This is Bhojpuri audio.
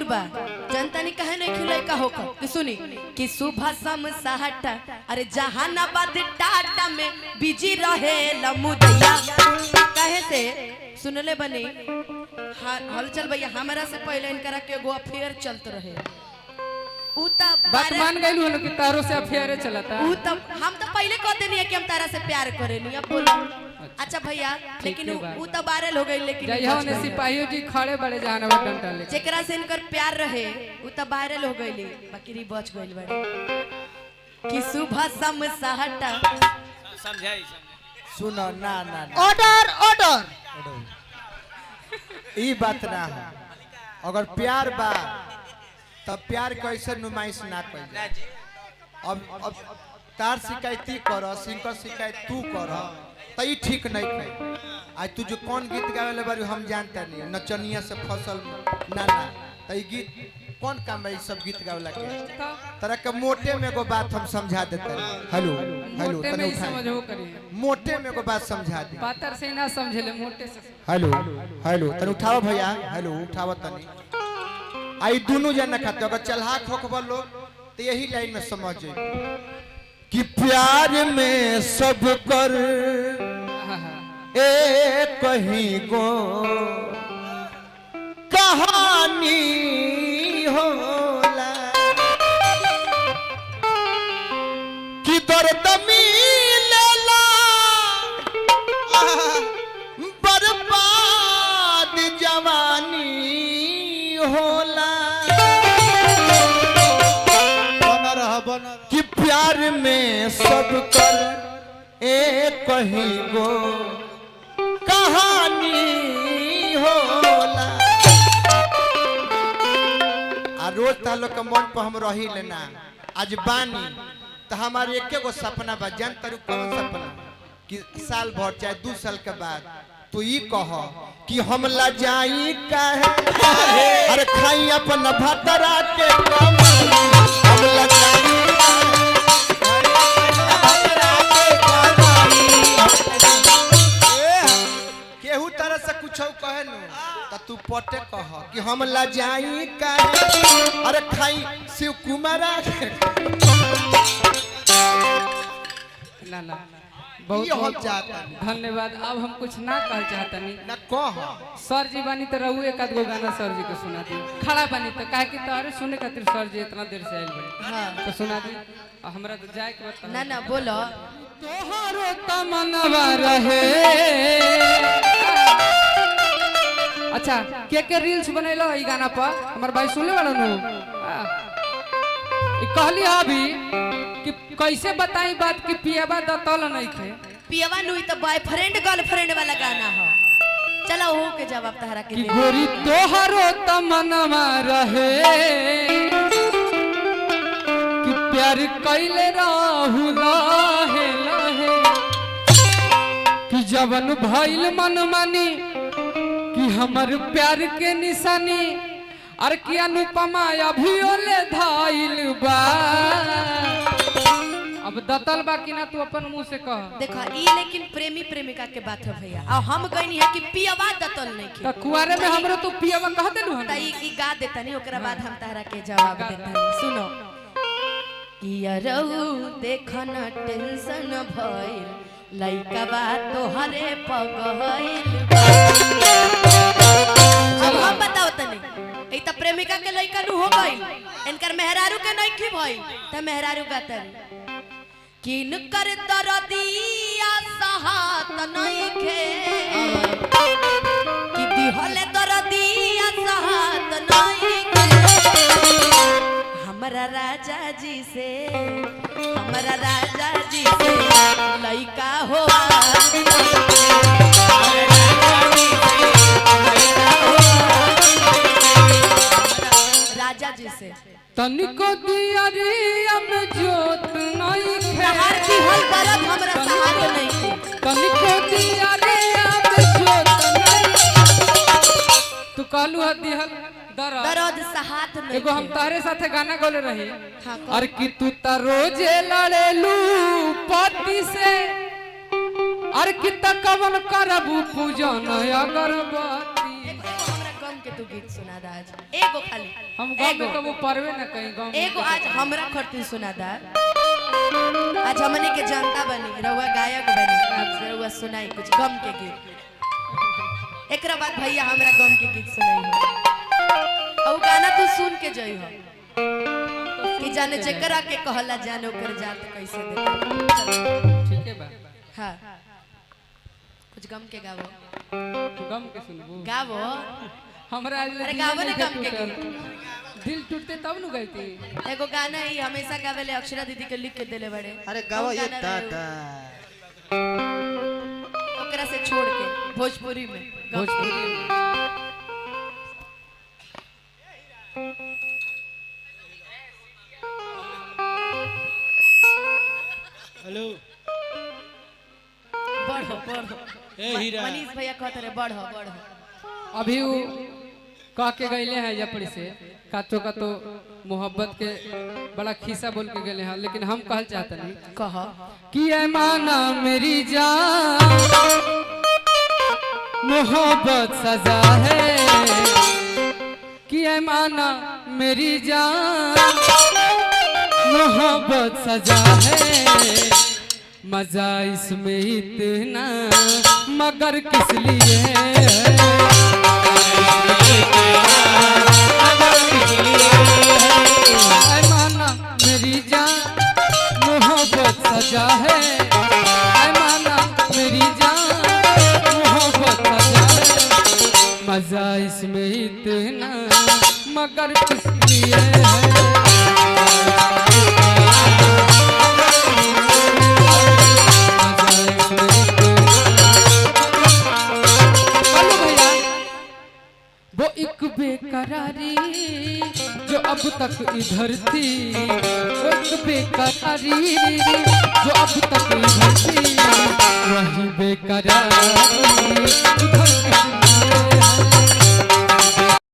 और बा जनता ने कहे नहीं खिलाई का होकर कि सुनी कि सुबह शाम सहाटा अरे जहानाबाद टाटा में बिजी रहे लमुदैया कहे से सुनले बनी हलचल भैया हमारा से पहले इनकरा के एगो अफेयर चलत रहे बात मान गई हो कि तारो से अफेयर चलता हम तो पहले कहते नहीं है कि हम तारा से प्यार करेनी अब बोलो अच्छा भैया लेकिन वो तो वायरल हो गई लेकिन जइहो ने सिपाहियों जी खड़े बड़े जहानाबाद डंडा लेके जेकरा से इनकर प्यार रहे वो तो वायरल हो गई बाकी री बच गई बड़े कि सुबह शाम सहाटा समझाई सुनो ना ना ऑर्डर ऑर्डर ई बात ना हो अगर प्यार बा तब प्यार कैसे नुमाइश ना कर अब तार शिकायती कर सिंकर शिकायत तू कर तो ये ठीक नहीं है आज तू जो कौन गीत गावे बारी हम जानता नहीं नचनिया से फसल ना ना तो ये गीत कौन काम है सब गीत गावे के तरह के मोटे में को बात हम समझा देते हेलो हेलो तने समझो करिए मोटे में को बात समझा दे पातर से ना समझले मोटे से हेलो हेलो तने उठाओ भैया हेलो उठाओ तने आई दोनों जना खाते अगर चलहाक होखबा लोग तो यही लाइन में समझ कि प्यार में सब कर एक कहीं को कहानी होला कि दर्द मिलेला बर्बाद जवानी होला कि प्यार में सब कर एक कहीं गो कहानी होला आ रोज तालो के मन पर हम रही लेना आज बानी तो हमारे एक गो सपना बा जान तरु कौन सपना कि साल भर चाहे 2 साल के बाद तू ये कह कि हम ला जाई काहे अरे खाई अपन भतरा के हम ला जाई केहू तरह से कुछ कहे नु त तू पटे कह कि हम ला जाई काहे अरे खाई शिव कुमारा ना ना बहुत धन्यवाद अब हम कुछ ना कह चाहतनी ना कह सर जी बानी तो रहू एक आध गो गाना सर जी को सुना दी खड़ा बानी तो काहे कि तारे सुने खातिर सर जी इतना देर से आइल बड़े हां तो सुना दी हमरा तो जाए के बता ना ना बोलो तोहरो तमन्ना रहे अच्छा के रील्स बनैलो ई गाना पर हमर भाई सुनले वाला नु ई कहली अभी कि कैसे बताई बात कि पियाबा दतल नहीं खे पियावा नुई तो बॉयफ्रेंड गर्लफ्रेंड वाला गाना हो चलो हो के जवाब तहरा के कि गोरी तोहरो तमन्ना रहे कि प्यार कैले रहू लहे लहे कि जवन भइल मन मानी कि हमर प्यार के निशानी अर की अनुपमा अभियो ले धाइल बा अब दतल बा कि ना तू अपन मुंह से कह देखो ई लेकिन प्रेमी प्रेमिका के बात है भैया और हम कहनी है कि पियावा दतल नहीं खे त कुआरे में हमरो तू पियावा कह देलु हम त ई गा देता नहीं ओकरा बाद हम तहरा के जवाब देता सुनो किया रहू देखना टेंशन भइल लइका बा तोहरे पगइल अब हम बताओ तनी ई त प्रेमिका के लइका नु हो गइल इनकर मेहरारू के नहीं खी भइल त मेहरारू गातरी किन कर दरदिया सहात नहीं खे कि दिहले दरदिया सहात नहीं खे हमरा राजा जी से लइका हो राजा जी से तनिको दियरिया में जोत नहीं सहार की हल दर्द हमरा सहार नहीं तनिको दियरिया में जोत नहीं तू कहलू ह दिहल दर्द सहात नहीं एगो हम तारे साथे गाना गोले रही हाँ, और कि तू त रोजे लड़ेलू पति से और कि त कवन करबू पूजन अगरबत्ती हमरा गम के तू तू गीत सुना दा आज एगो खाली हम गाँव में कबो परवे ना कहीं गाँव में एगो आज हमरा खरती सुना दा आज हमने के जनता बनी रउआ गायक बनी आज रउआ सुनाई कुछ गम के गीत एकरा बाद भैया हमरा गम के गीत सुनाई हो और गाना तू सुन के जई हो कि जाने जकरा के कहला जाने ओकर जात कैसे दे ठीक है बा हां कुछ गम के गावो तू गम के सुनबू गावो हमरा आज अरे गावो ना गम के गीत दिल टूटते तब नु गाइती एगो गाना ही हमेशा गावेले अक्षरा दीदी के लिख के देले बड़े अरे गाओ ये दादा ओकरा से छोड़ के भोजपुरी में भोजपुरी में। हेलो बढ़ो बढ़ो ए हीरा मनीष भैया कहते रहे बढ़ो बढ़ो अभी वो कह के गईले हैं जपड़ी से कातो कातो मोहब्बत के बड़ा खिस्सा बोल के गए हैं लेकिन हम कहल चाहते नहीं कह कि ऐ माना मेरी जान मोहब्बत सजा है कि ऐ माना मेरी जान मोहब्बत सजा है मजा इसमें इतना मगर किस लिए ऐ माना मेरी जान मोहब्बत सजा है ऐ माना मेरी जान मोहब्बत सजा है मजा इसमें इतना मगर किस लिए है वो एक बेकरारी जो अब तक इधर थी वो एक बेकरारी जो अब तक इधर थी वही बेकरारी